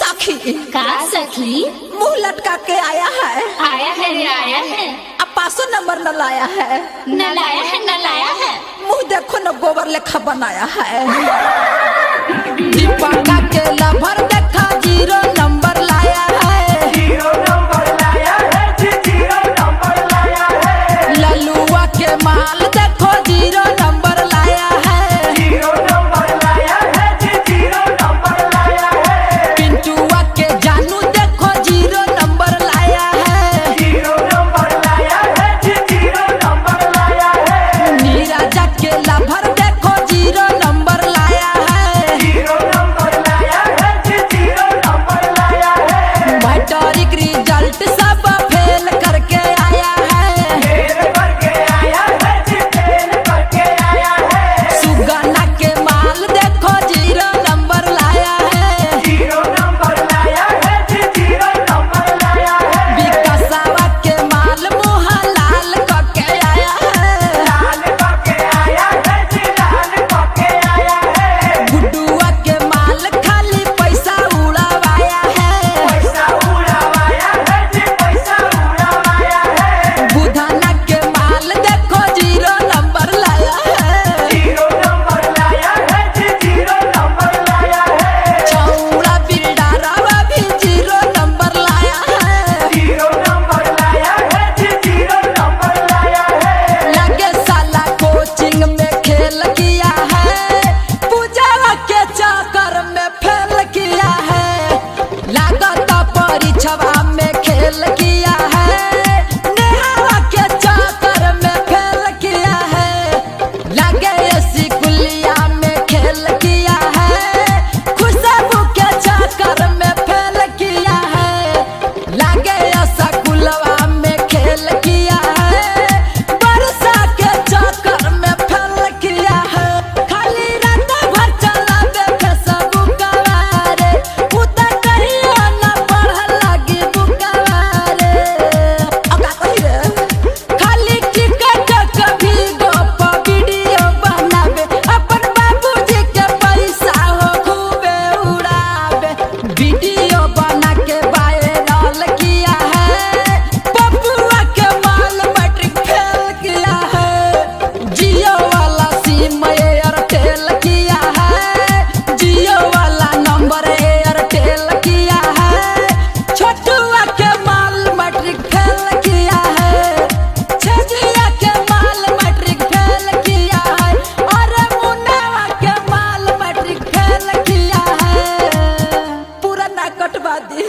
सखी का सखी? मुंह लटका के आया है। आया है रे आया है। अब 500 नंबर न लाया है। न लाया है न लाया है। मुंह देखो न गोबर लेखा बनाया है। दीपका के लभर देखा 0 नंबर लाया है। 0 नंबर लाया है जी, 0 नंबर लाया है। ललुआ के माल देखो 0 नंबर लाया है। 0 नंबर लाया है जी, 0 नंबर लाया है। पिंटुआ के जानू देखो 0 नंबर लाया है। 0 नंबर लाया है जी, 0 नंबर लाया है। नीरजा के लभर देखो 0 नंबर लाया है। 0 नंबर लाया है जी, 0 नंबर लाया है। मैट्रिक रिजल्ट सब फेल करके आया है। फेल करके आया है जी, फेल करके आया है। सुगना के माल देखो 0 नंबर लाया है। 0 नंबर लाया है जी, 0 नंबर लाया है। विकासवा के माल मुँह लाल करके आया है। लाल करके आया है जी, लाल करके आया है। गुड्डुआ के माल खाली पैसा उड़ावाया है। पैसा उड़ावाया है जी, पैसा उड़ावाया है। बुधना के माल देखो 0 नंबर लाया है। 0 नंबर लाया है जी, 0 नंबर लाया है। चौड़ा बिल्डरवा भी 0 नंबर लाया है। 0 नंबर लाया है जी, 0 नंबर लाया है। लगे साला कोचिंग में खेल किया है। पूजा के चक्कर में फेल किया है। लागत परीक्षा में खेल किया है। नेहा के चक्कर में फेल किया है। लगे सिकुलिया में खेल किया है। खुशबू के चक्कर में फेल किया है। लगे सकुलवा में खेल किया है। वर्षा के चक्कर में फेल किया है। खाली रात भर चलावे फेसबुकवा रे। उ त कहियो न पढ़ लगी बुकवा रे। अब का कही रे? खाली टिकट कभी गप वीडियो बनावे। अपन बाबूजी के पैसा हो खूबे उड़ावे। वीडियो बना के वायरल किया है। पप्पुआ के माल मैट्रिक फेल किया है। जियो वाला सिम एयरटेल किया है। जियो वाला नंबर एयरटेल किया है। छोटुआ के माल मैट्रिक फेल किया है। छजिया के माल मैट्रिक फेल किया है। और मुन्नावा के माल मैट्रिक फेल किया है। पूरा ना कटवा दी।